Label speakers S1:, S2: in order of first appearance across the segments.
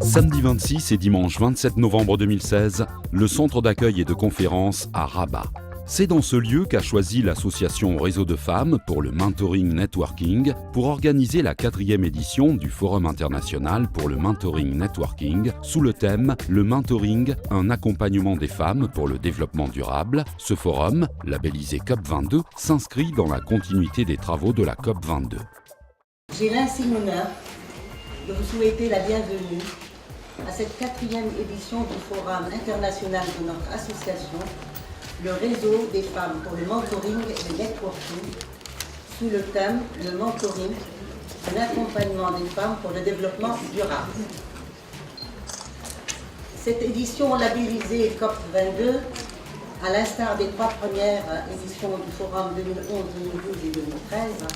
S1: Samedi 26 et dimanche 27 novembre 2016, le centre d'accueil et de conférences à Rabat. C'est dans ce lieu qu'a choisi l'association Réseau de femmes pour le Mentoring Networking pour organiser la 4e édition du Forum international pour le Mentoring Networking sous le thème « Le mentoring, un accompagnement des femmes pour le développement durable ». Ce forum, labellisé COP22, s'inscrit dans la continuité des travaux de la COP22.
S2: J'ai l'insigne honneur de vous souhaiter la bienvenue à cette 4e édition du Forum international de notre association, le Réseau des femmes pour le mentoring et le networking, sous le thème « Le mentoring, un accompagnement des femmes pour le développement durable ». Cette édition labellisée COP22, à l'instar des 3 premières éditions du Forum 2011, 2012 et 2013,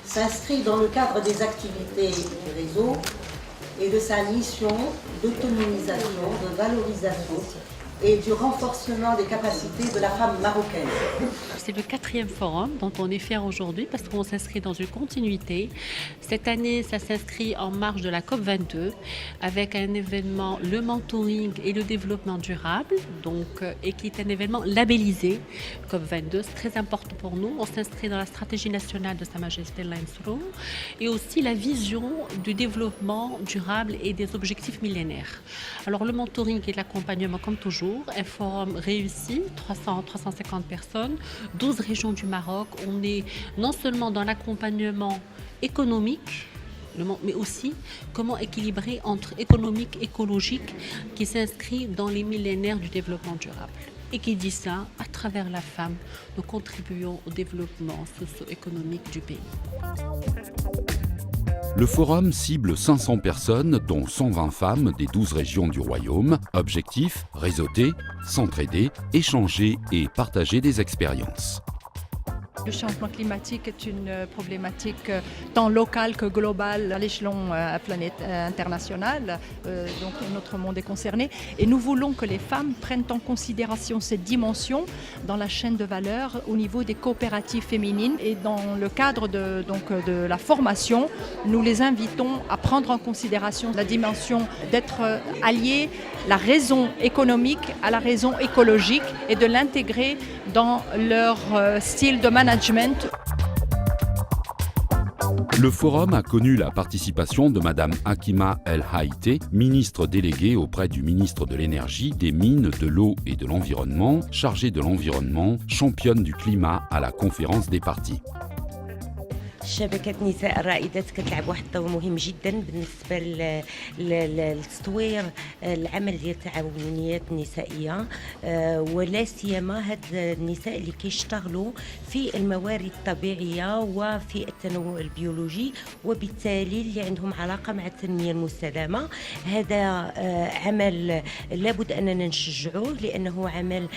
S2: s'inscrit dans le cadre des activités du réseau et de sa mission d'autonomisation, de valorisation et du renforcement des capacités de la femme marocaine.
S3: C'est le 4e forum dont on est fier aujourd'hui parce qu'on s'inscrit dans une continuité. Cette année, ça s'inscrit en marge de la COP22 avec un événement, le mentoring et le développement durable, et qui est un événement labellisé COP22. C'est très important pour nous. On s'inscrit dans la stratégie nationale de Sa Majesté l'Aïnsroum et aussi la vision du développement durable et des objectifs millénaires. Alors le mentoring et l'accompagnement comme toujours, un forum réussi, 350 personnes, 12 régions du Maroc. On est non seulement dans l'accompagnement économique, mais aussi comment équilibrer entre économique et écologique qui s'inscrit dans les millénaires du développement durable. Et qui dit ça, à travers la femme, nous contribuons au développement socio-économique du pays.
S1: Le forum cible 500 personnes, dont 120 femmes des 12 régions du royaume. Objectif, réseauter, s'entraider, échanger et partager des expériences.
S4: Le changement climatique est une problématique tant locale que globale à l'échelon international. Donc notre monde est concerné. Et nous voulons que les femmes prennent en considération cette dimension dans la chaîne de valeur au niveau des coopératives féminines. Et dans le cadre de la formation, nous les invitons à prendre en considération la dimension d'être alliées, la raison économique à la raison écologique et de l'intégrer dans leur style de management.
S1: Le forum a connu la participation de Madame Hakima El Haïté, ministre déléguée auprès du ministre de l'Énergie, des Mines, de l'Eau et de l'Environnement, chargée de l'environnement, championne du climat à la conférence des parties.
S5: شبكة نساء الرائدات كتلعب واحد الدور مهم جدا بالنسبة لتطوير العمل ديال التعاونيات النسائية ولا سيما هاد النساء اللي كيشتغلوا في الموارد الطبيعية وفي التنوع البيولوجي وبالتالي اللي عندهم علاقة مع التنمية المستدامة. هذا عمل لابد أننا نشجعوه لأنه عمل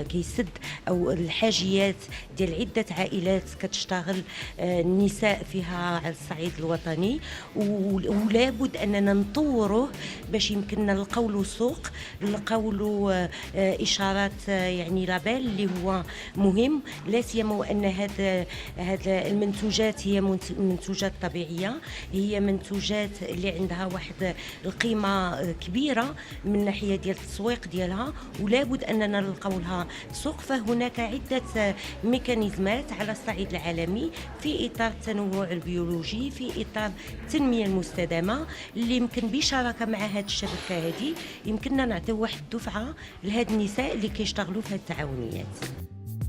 S5: كيسد أو الحاجيات ديال عدة عائلات كتشتغل النساء فيها على الصعيد الوطني ولا بد اننا نطوروه باش يمكننا نلقاو له سوق نلقاو له اشارات يعني لابيل اللي هو مهم لا سيما وان هذا المنتوجات هي منتوجات طبيعيه هي منتوجات اللي عندها واحد القيمه كبيره من ناحيه ديال التسويق ديالها ولا بد اننا نلقاو لها سوق. فهناك عده ميكانيزمات على الصعيد العالمي في إطار التنوع البيولوجي في إطار التنمية المستدامة اللي يمكن بشراكة مع هذه الشبكة هذه يمكننا نعطيو واحد الدفعة لهاد النساء اللي كيشتغلوا في هذه التعاونيات.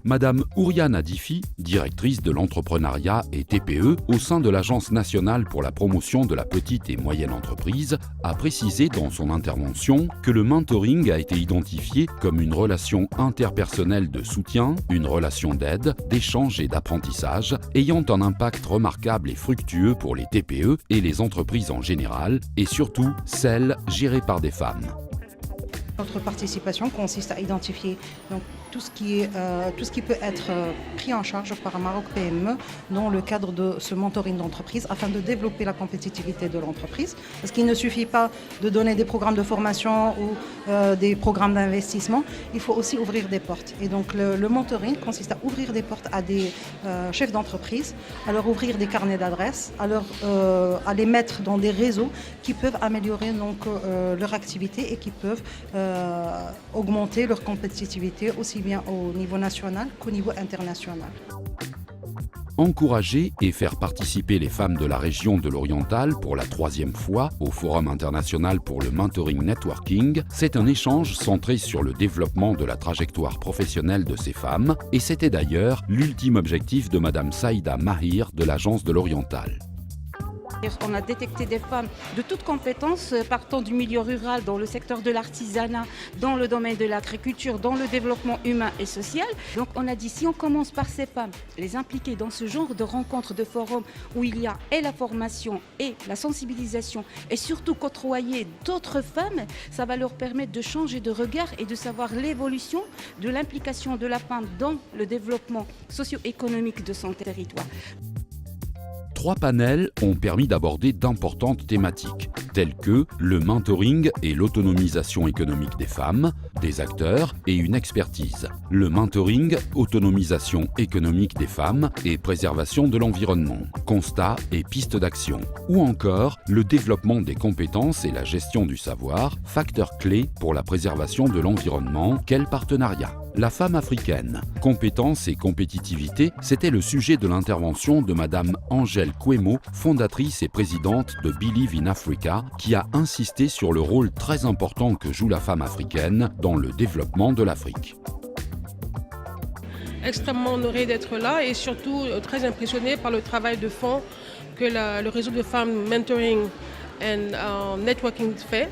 S1: Madame Ouriana Difi, directrice de l'entrepreneuriat et TPE au sein de l'Agence nationale pour la promotion de la petite et moyenne entreprise, a précisé dans son intervention que le mentoring a été identifié comme une relation interpersonnelle de soutien, une relation d'aide, d'échange et d'apprentissage, ayant un impact remarquable et fructueux pour les TPE et les entreprises en général, et surtout celles gérées par des femmes.
S6: Notre participation consiste à identifier donc, tout ce qui peut être pris en charge par Maroc PME dans le cadre de ce mentoring d'entreprise afin de développer la compétitivité de l'entreprise. Parce qu'il ne suffit pas de donner des programmes de formation ou des programmes d'investissement, il faut aussi ouvrir des portes. Et donc le mentoring consiste à ouvrir des portes à des chefs d'entreprise, à leur ouvrir des carnets d'adresses, à les mettre dans des réseaux qui peuvent améliorer donc, leur activité et qui peuvent augmenter leur compétitivité aussi bien au niveau national qu'au niveau international.
S1: Encourager et faire participer les femmes de la région de l'Oriental pour la 3e fois au Forum international pour le mentoring networking, c'est un échange centré sur le développement de la trajectoire professionnelle de ces femmes et c'était d'ailleurs l'ultime objectif de Madame Saïda Mahir de l'Agence de l'Oriental.
S7: On a détecté des femmes de toutes compétences partant du milieu rural, dans le secteur de l'artisanat, dans le domaine de l'agriculture, dans le développement humain et social. Donc on a dit si on commence par ces femmes, les impliquer dans ce genre de rencontres, de forums où il y a et la formation et la sensibilisation et surtout côtoyer d'autres femmes, ça va leur permettre de changer de regard et de savoir l'évolution de l'implication de la femme dans le développement socio-économique de son territoire.
S1: 3 panels ont permis d'aborder d'importantes thématiques, telles que le mentoring et l'autonomisation économique des femmes, des acteurs et une expertise. Le mentoring, autonomisation économique des femmes et préservation de l'environnement, constats et pistes d'action. Ou encore le développement des compétences et la gestion du savoir, facteur clé pour la préservation de l'environnement, quel partenariat ? La femme africaine, compétences et compétitivité, c'était le sujet de l'intervention de Madame Angèle Kouemo, fondatrice et présidente de Believe in Africa, qui a insisté sur le rôle très important que joue la femme africaine dans le développement de l'Afrique.
S8: Extrêmement honorée d'être là et surtout très impressionnée par le travail de fond que le réseau de femmes Mentoring and Networking fait.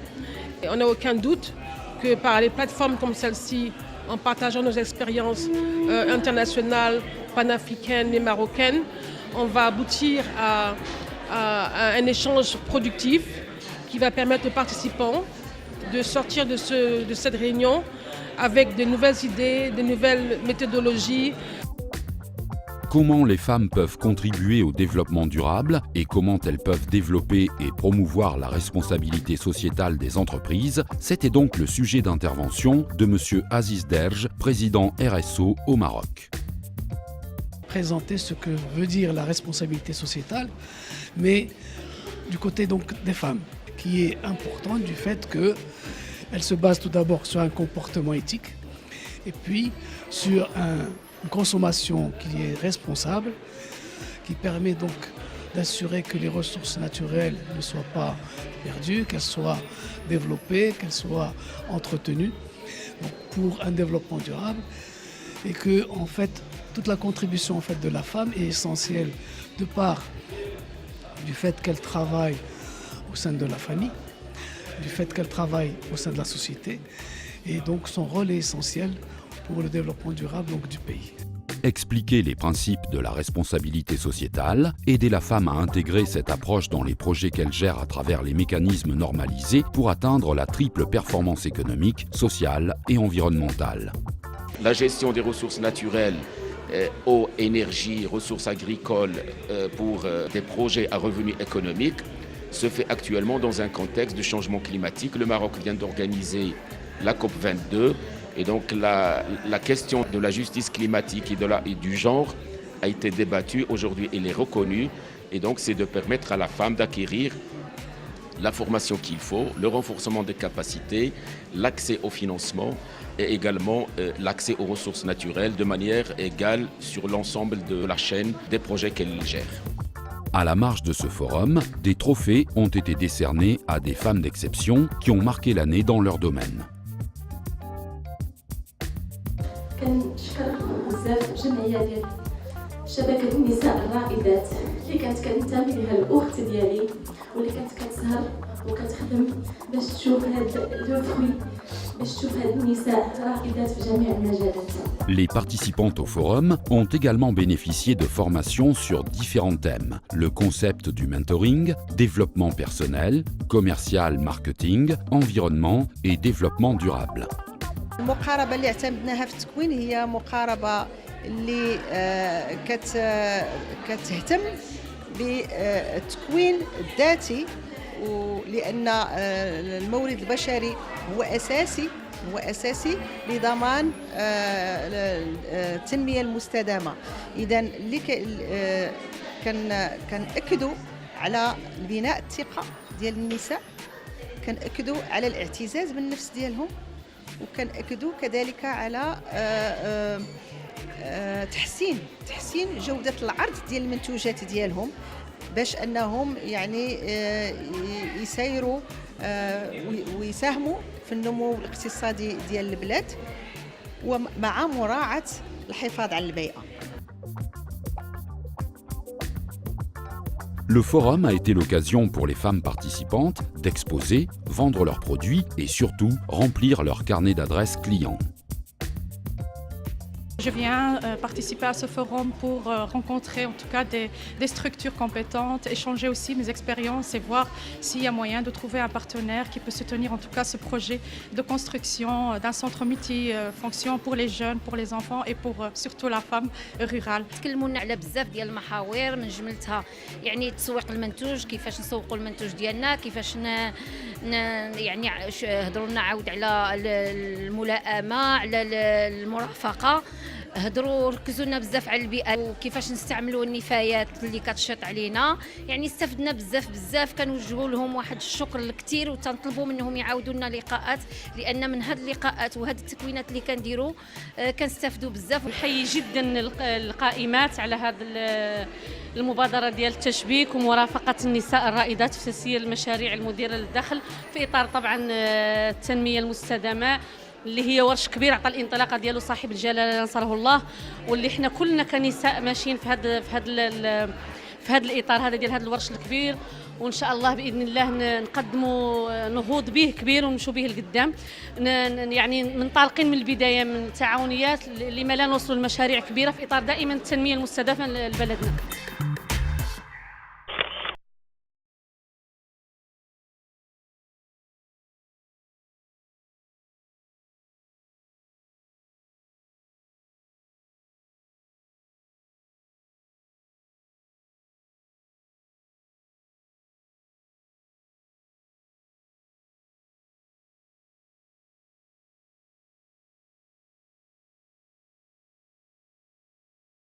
S8: Et on n'a aucun doute que par les plateformes comme celle-ci, en partageant nos expériences internationales, panafricaines et marocaines, on va aboutir à un échange productif qui va permettre aux participants de sortir de cette réunion avec de nouvelles idées, de nouvelles méthodologies.
S1: Comment les femmes peuvent contribuer au développement durable et comment elles peuvent développer et promouvoir la responsabilité sociétale des entreprises, c'était donc le sujet d'intervention de M. Aziz Derj, président RSO au Maroc.
S9: Présenter ce que veut dire la responsabilité sociétale, mais du côté donc des femmes, qui est important du fait qu'elles se basent tout d'abord sur un comportement éthique et puis sur une consommation qui est responsable, qui permet donc d'assurer que les ressources naturelles ne soient pas perdues, qu'elles soient développées, qu'elles soient entretenues donc pour un développement durable et que en fait toute la contribution en fait de la femme est essentielle de part du fait qu'elle travaille au sein de la famille, du fait qu'elle travaille au sein de la société et donc son rôle est essentiel pour le développement durable donc, du pays.
S1: Expliquer les principes de la responsabilité sociétale, aider la femme à intégrer cette approche dans les projets qu'elle gère à travers les mécanismes normalisés pour atteindre la triple performance économique, sociale et environnementale.
S10: La gestion des ressources naturelles, eau, énergie, ressources agricoles pour des projets à revenus économiques se fait actuellement dans un contexte de changement climatique. Le Maroc vient d'organiser la COP22 et donc la question de la justice climatique et du genre a été débattue. Aujourd'hui, elle est reconnue et donc c'est de permettre à la femme d'acquérir la formation qu'il faut, le renforcement des capacités, l'accès au financement et également l'accès aux ressources naturelles de manière égale sur l'ensemble de la chaîne des projets qu'elle gère.
S1: À la marge de ce forum, des trophées ont été décernés à des femmes d'exception qui ont marqué l'année dans leur domaine.
S11: كنشكر بزاف الجمعيه ديال شبكه النساء الرائدات اللي كانت كتنتمي لها الاخت ديالي واللي كانت كتسهر وكتخدم باش تشوف هاد لو فروي باش تشوف هاد النساء رائدات في جميع المجالات.
S1: Les participantes au forum ont également bénéficié de formations sur différents thèmes. Le concept du mentoring, développement personnel, commercial, marketing, environnement et développement durable.
S12: المقاربة اللي اعتمدناها في التكوين هي مقاربة اللي كتهتم بالتكوين الذاتي، ولأن المورد البشري هو أساسي لضمان التنمية المستدامة. إذا اللي كنأكدوا على بناء الثقة ديال النساء، كنأكدوا على الاعتزاز بالنفس ديالهم، وكنأكدوا كذلك على تحسين جودة العرض ديال المنتوجات ديالهم، باش انهم يعني يسيروا ويساهموا في النمو الاقتصادي ديال البلاد ومع مراعاة الحفاظ على البيئة.
S1: Le forum a été l'occasion pour les femmes participantes d'exposer, vendre leurs produits et surtout remplir leur carnet d'adresses clients.
S4: Je viens participer à ce forum pour rencontrer en tout cas des structures compétentes, échanger aussi mes expériences et voir s'il y a moyen de trouver un partenaire qui peut soutenir en tout cas ce projet de construction d'un centre multifonction pour les jeunes, pour les enfants et pour surtout la femme rurale.
S13: تكلمونا على بزاف ديال المحاور من جملتها يعني تسويق المنتوج، كيفاش نسوقوا المنتوج ديالنا، كيفاش يعني هضروا لنا عاود على الملائمة، على المرافقة، ركزوا لنا بزاف على البيئه وكيفاش نستعملوا النفايات اللي كتشط علينا. يعني استفدنا بزاف، كنوجهوا لهم واحد الشكر الكثير وتنطلبوا منهم يعاودوا لنا لقاءات، لان من هاد اللقاءات وهاد التكوينات اللي كنديروا كنستافدوا بزاف.
S14: نحيي جدا القائمات على هذا المبادرة ديال التشبيك ومرافقة النساء الرائدات في تسيير المشاريع المديرة للدخل في إطار طبعا التنمية المستدامة، اللي هي ورش كبير عطى الانطلاقه ديالو صاحب الجلاله نصره الله، واللي احنا كلنا كنساء ماشيين في هذا الاطار هذا ديال هذا الورش الكبير، وان شاء الله باذن الله نقدموا نهوض به كبير ونمشوا به لقدام. يعني منطلقين من البدايه من تعاونيات لما لا نوصلوا لمشاريع كبيره في اطار دائما التنميه المستدامه لبلدنا.